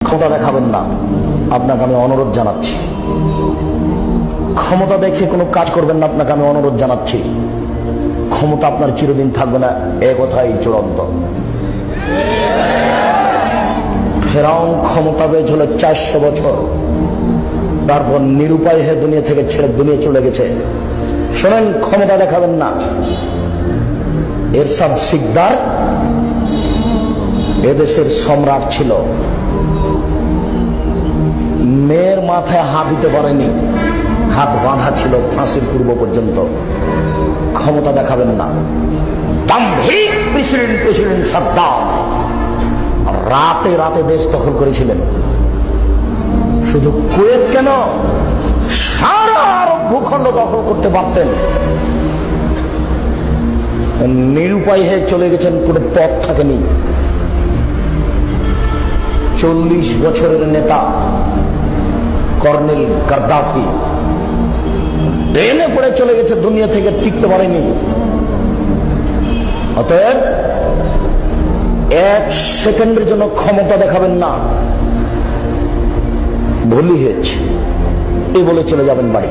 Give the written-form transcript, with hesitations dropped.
ক্ষমতা দেখাবেন না, আপনাকে আমি অনুরোধ জানাচ্ছি। ক্ষমতা দেখে কোনো কাজ করবেন না, আপনাকে আমি অনুরোধ জানাচ্ছি। ক্ষমতা আপনার চিরদিন থাকবে না, এ কথাই চূড়ান্ত। ফেরাউন ক্ষমতা পেয়ে চলে 400 বছর, তারপর নিরুপায় হয়ে দুনিয়া থেকে ছেড়ে দুনিয়া চলে গেছে। শোনেন, ক্ষমতা দেখাবেন না। এরশাদ সিকদার এদেশের সম্রাট ছিল, মেয়ের মাথায় হাত দিতে পারেনি, হাত বাঁধা ছিল ফাঁসির পূর্ব পর্যন্ত। ক্ষমতা দেখাবেন না। দাম্ভিক প্রেসিডেন্ট সাদ্দাম রাতে রাতে দেশ দখল করেছিলেন। শুধু কুয়েত কেন, সারা আরব ভূখণ্ড দখল করতে পারতেন। নিরুপায় হয়ে চলে গেছেন, কোনো পথ থাকেনি। 40 বছরের নেতা কর্নেল গাদ্দাফি ট্রেনে পড়ে চলে গেছে, দুনিয়া থেকে টিকতে পারেনি। অতএব 1 সেকেন্ডের জন্য ক্ষমতা দেখাবেন না। ভুলই হয়েছে এই বলে চলে যাবেন বাড়ি।